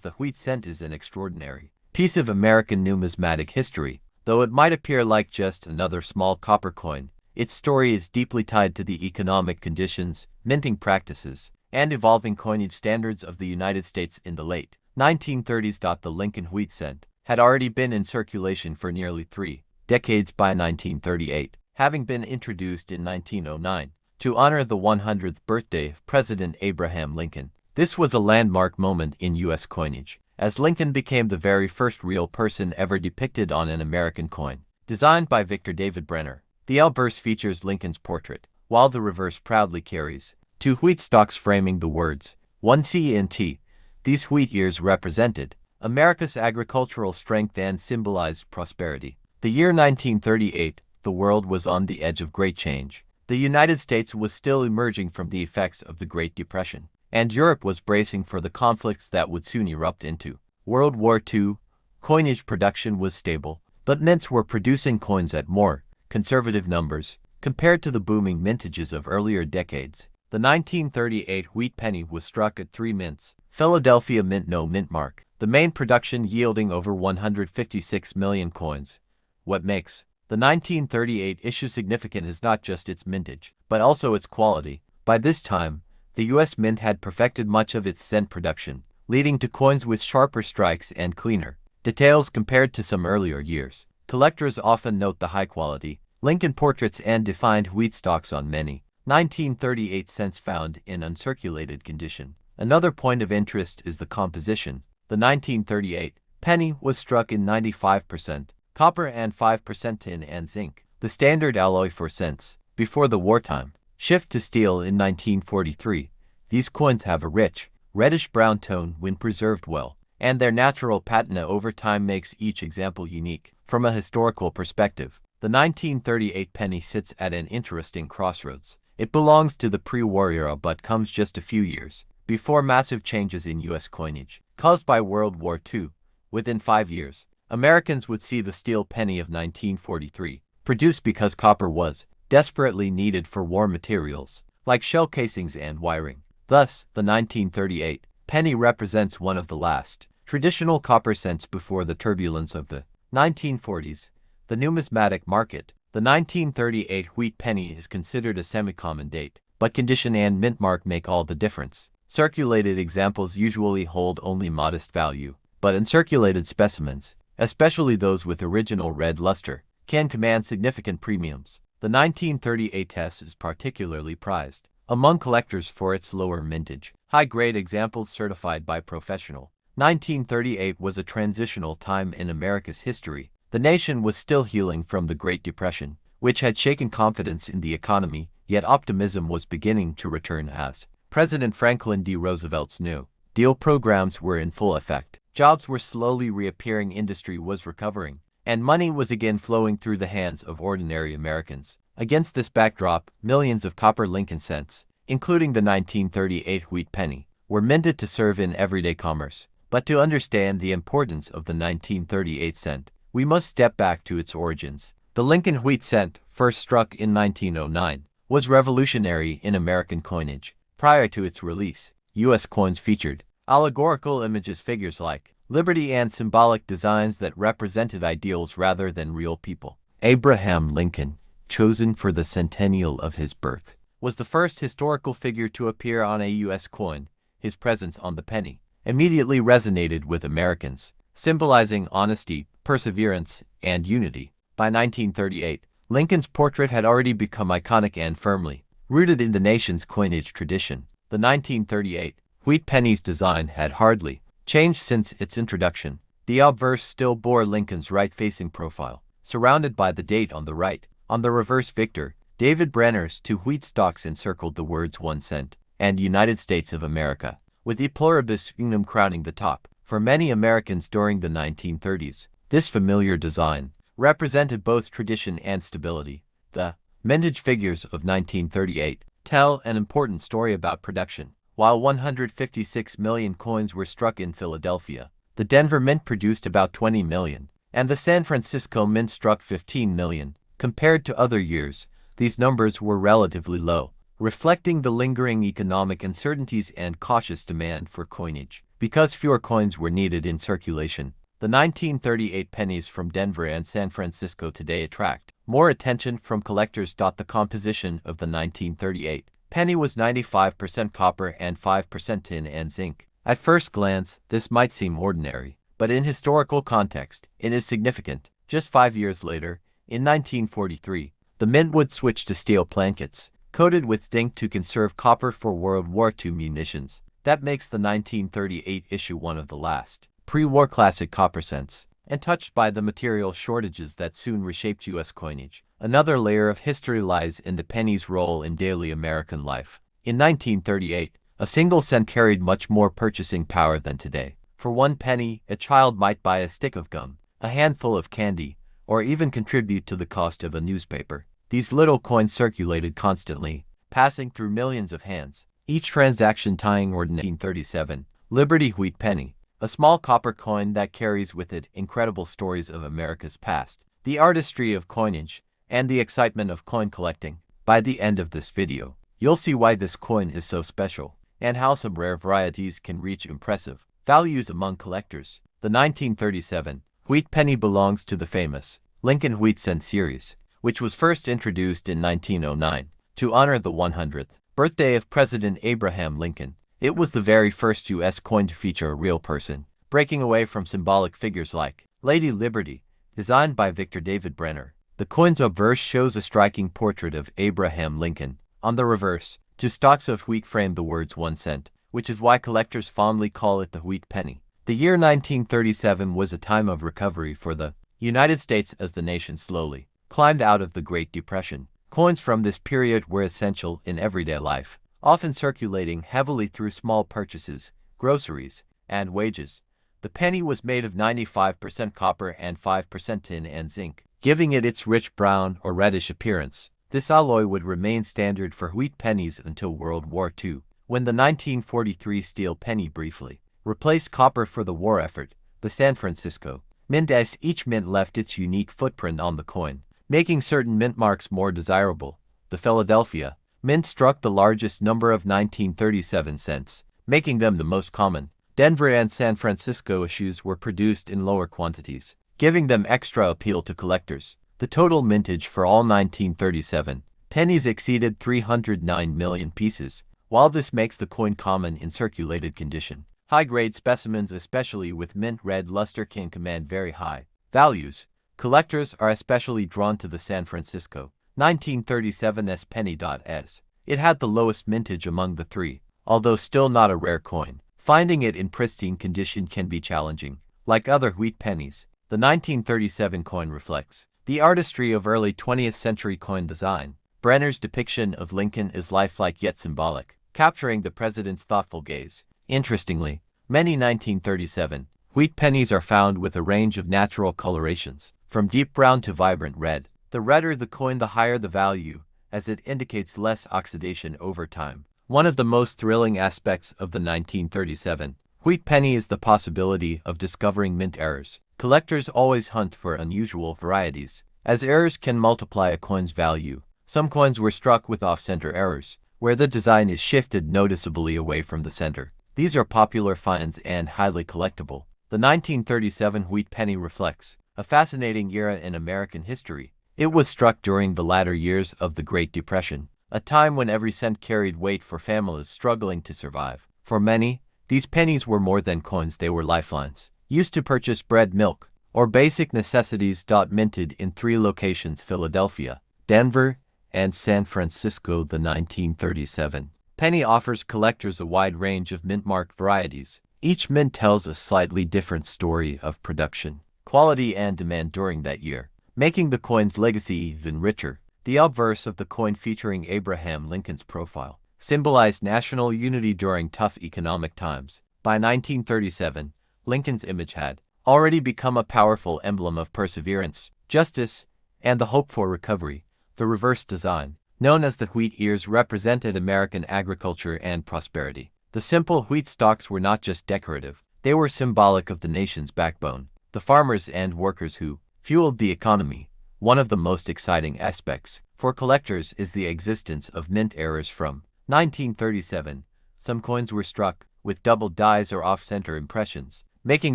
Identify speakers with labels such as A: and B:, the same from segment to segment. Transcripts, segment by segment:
A: The wheat cent is an extraordinary piece of American numismatic history. Though it might appear like just another small copper coin, its story is deeply tied to the economic conditions, minting practices, and evolving coinage standards of the United States in the late 1930s. The Lincoln wheat cent had already been in circulation for nearly 3 decades by 1938, having been introduced in 1909 to honor the 100th birthday of President Abraham Lincoln. This was a landmark moment in U.S. coinage, as Lincoln became the very first real person ever depicted on an American coin. Designed by Victor David Brenner, the obverse features Lincoln's portrait, while the reverse proudly carries 2 wheat stalks framing the words 1C and T. These wheat ears represented America's agricultural strength and symbolized prosperity. The year 1938, the world was on the edge of great change. The United States was still emerging from the effects of the Great Depression, and Europe was bracing for the conflicts that would soon erupt into World War II. Coinage production was stable, but mints were producing coins at more conservative numbers compared to the booming mintages of earlier decades. The 1938 wheat penny was struck at 3 mints. Philadelphia Mint no mint mark, the main production yielding over 156 million coins. What makes the 1938 issue significant is not just its mintage, but also its quality. By this time, the U.S. Mint had perfected much of its cent production, leading to coins with sharper strikes and cleaner details compared to some earlier years. Collectors often note the high-quality Lincoln portraits and defined wheat stalks on many 1938 cents found in uncirculated condition. Another point of interest is the composition. The 1938 penny was struck in 95% copper and 5% tin and zinc, the standard alloy for cents. Before the wartime shift to steel in 1943, these coins have a rich, reddish-brown tone when preserved well, and their natural patina over time makes each example unique. From a historical perspective, the 1938 penny sits at an interesting crossroads. It belongs to the pre-war era but comes just a few years before massive changes in U.S. coinage, caused by World War II. Within 5 years, Americans would see the steel penny of 1943, produced because copper was desperately needed for war materials, like shell casings and wiring. Thus, the 1938 penny represents one of the last traditional copper cents before the turbulence of the 1940s. The numismatic market. The 1938 wheat penny is considered a semi-common date, but condition and mint mark make all the difference. Circulated examples usually hold only modest value, but uncirculated specimens, especially those with original red luster, can command significant premiums. The 1938 test is particularly prized among collectors for its lower mintage, high-grade examples certified by professional. 1938 was a transitional time in America's history. The nation was still healing from the Great Depression, which had shaken confidence in the economy, yet optimism was beginning to return as President Franklin D. Roosevelt's New Deal programs were in full effect. Jobs were slowly reappearing, industry was recovering, and money was again flowing through the hands of ordinary Americans. Against this backdrop, millions of copper Lincoln cents, including the 1938 wheat penny, were minted to serve in everyday commerce. But to understand the importance of the 1938 cent, we must step back to its origins. The Lincoln wheat cent, first struck in 1909, was revolutionary in American coinage. Prior to its release, U.S. coins featured allegorical images, figures like liberty, and symbolic designs that represented ideals rather than real people. Abraham Lincoln, chosen for the centennial of his birth, was the first historical figure to appear on a U.S. coin. His presence on the penny immediately resonated with Americans, symbolizing honesty, perseverance, and unity. By 1938, Lincoln's portrait had already become iconic and firmly rooted in the nation's coinage tradition. The 1938 wheat penny's design had hardly changed since its introduction. The obverse still bore Lincoln's right-facing profile, surrounded by the date on the right. On the reverse, Victor David Brenner's 2 wheat stalks encircled the words 1 cent and United States of America, with E pluribus unum crowning the top. For many Americans during the 1930s, this familiar design represented both tradition and stability. The mintage figures of 1938 tell an important story about production. While 156 million coins were struck in Philadelphia, the Denver Mint produced about 20 million, and the San Francisco Mint struck 15 million. Compared to other years, these numbers were relatively low, reflecting the lingering economic uncertainties and cautious demand for coinage. because fewer coins were needed in circulation. The 1938 pennies from Denver and San Francisco today attract more attention from collectors. The composition of the 1938 penny was 95% copper and 5% tin and zinc. At first glance, this might seem ordinary, but in historical context, it is significant. Just 5 years later, in 1943, the mint would switch to steel plankets, coated with zinc to conserve copper for World War II munitions. That makes the 1938 issue one of the last pre-war classic copper cents, and touched by the material shortages that soon reshaped U.S. coinage. Another layer of history lies in the penny's role in daily American life. In 1938, a single cent carried much more purchasing power than today. For 1 penny, a child might buy a stick of gum, a handful of candy, or even contribute to the cost of a newspaper. These little coins circulated constantly, passing through millions of hands, each transaction tying or 1937 Liberty Wheat Penny, a small copper coin that carries with it incredible stories of America's past, the artistry of coinage, and the excitement of coin collecting. By the end of this video, you'll see why this coin is so special, and how some rare varieties can reach impressive values among collectors. The 1937 Wheat Penny belongs to the famous Lincoln Wheat Cent series, which was first introduced in 1909 to honor the 100th birthday of President Abraham Lincoln. It was the very first U.S. coin to feature a real person, breaking away from symbolic figures like Lady Liberty, designed by Victor David Brenner. The coin's obverse shows a striking portrait of Abraham Lincoln. On the reverse, 2 stalks of wheat frame the words 1 cent, which is why collectors fondly call it the wheat penny. The year 1937 was a time of recovery for the United States as the nation slowly climbed out of the Great Depression. Coins from this period were essential in everyday life, often circulating heavily through small purchases, groceries, and wages. The penny was made of 95% copper and 5% tin and zinc, giving it its rich brown or reddish appearance. This alloy would remain standard for wheat pennies until World War II, when the 1943 steel penny briefly replaced copper for the war effort. The San Francisco mint, as each mint left its unique footprint on the coin, making certain mint marks more desirable. The Philadelphia mint struck the largest number of 1937 cents, making them the most common. Denver and San Francisco issues were produced in lower quantities, giving them extra appeal to collectors. The total mintage for all 1937 pennies exceeded 309 million pieces. While this makes the coin common in circulated condition, high-grade specimens, especially with mint red luster, can command very high values. Collectors are especially drawn to the San Francisco 1937 penny. As it had the lowest mintage among the 3, although still not a rare coin, finding it in pristine condition can be challenging. Like other wheat pennies, the 1937 coin reflects the artistry of early 20th century coin design. Brenner's depiction of Lincoln is lifelike yet symbolic, capturing the president's thoughtful gaze. Interestingly, many 1937 wheat pennies are found with a range of natural colorations, from deep brown to vibrant red. The redder the coin, the higher the value, as it indicates less oxidation over time. One of the most thrilling aspects of the 1937 wheat penny is the possibility of discovering mint errors. Collectors always hunt for unusual varieties, as errors can multiply a coin's value. Some coins were struck with off-center errors, where the design is shifted noticeably away from the center. These are popular finds and highly collectible. The 1937 wheat penny reflects a fascinating era in American history. It was struck during the latter years of the Great Depression, a time when every cent carried weight for families struggling to survive. For many, these pennies were more than coins, they were lifelines, used to purchase bread, milk, or basic necessities. Minted in 3 locations: Philadelphia, Denver, and San Francisco. The 1937 penny offers collectors a wide range of mint mark varieties. Each mint tells a slightly different story of production, quality, and demand during that year, making the coin's legacy even richer. The obverse of the coin, featuring Abraham Lincoln's profile, symbolized national unity during tough economic times. By 1937, Lincoln's image had already become a powerful emblem of perseverance, justice, and the hope for recovery. The reverse design, known as the wheat ears, represented American agriculture and prosperity. The simple wheat stalks were not just decorative, they were symbolic of the nation's backbone, the farmers and workers who fueled the economy. One of the most exciting aspects for collectors is the existence of mint errors from 1937. Some coins were struck with double dies or off-center impressions, making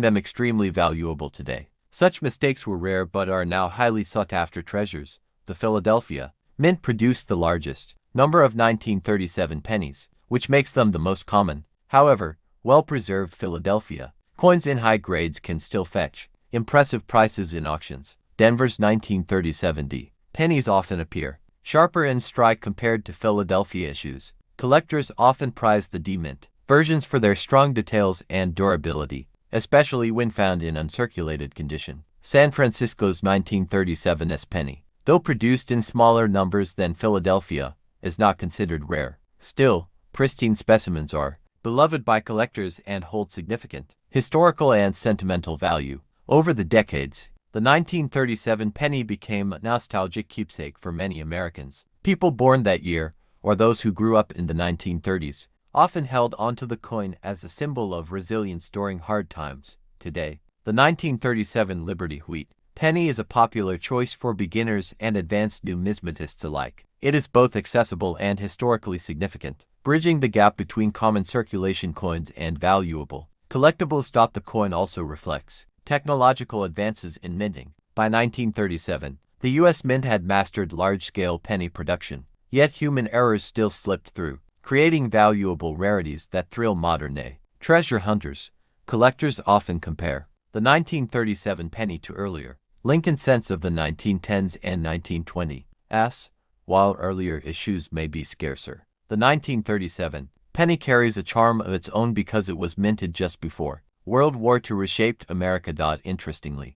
A: them extremely valuable today. Such mistakes were rare but are now highly sought-after treasures. The Philadelphia Mint produced the largest number of 1937 pennies, which makes them the most common. However, well-preserved Philadelphia coins in high grades can still fetch impressive prices in auctions. Denver's 1937 D pennies often appear sharper in strike compared to Philadelphia issues. Collectors often prize the D-Mint versions for their strong details and durability, especially when found in uncirculated condition. San Francisco's 1937 S penny, though produced in smaller numbers than Philadelphia, is not considered rare. Still, pristine specimens are beloved by collectors and hold significant historical and sentimental value. Over the decades, the 1937 penny became a nostalgic keepsake for many Americans. People born that year, or those who grew up in the 1930s, often held onto the coin as a symbol of resilience during hard times. Today, the 1937 Liberty Wheat penny is a popular choice for beginners and advanced numismatists alike. It is both accessible and historically significant, bridging the gap between common circulation coins and valuable collectibles. The coin also reflects technological advances in minting. By 1937, the U.S. Mint had mastered large-scale penny production, yet human errors still slipped through, creating valuable rarities that thrill modern-day treasure hunters. Collectors often compare the 1937 penny to earlier Lincoln cents of the 1910s and 1920s. While earlier issues may be scarcer, the 1937 penny carries a charm of its own because it was minted just before World War II reshaped America. Interestingly,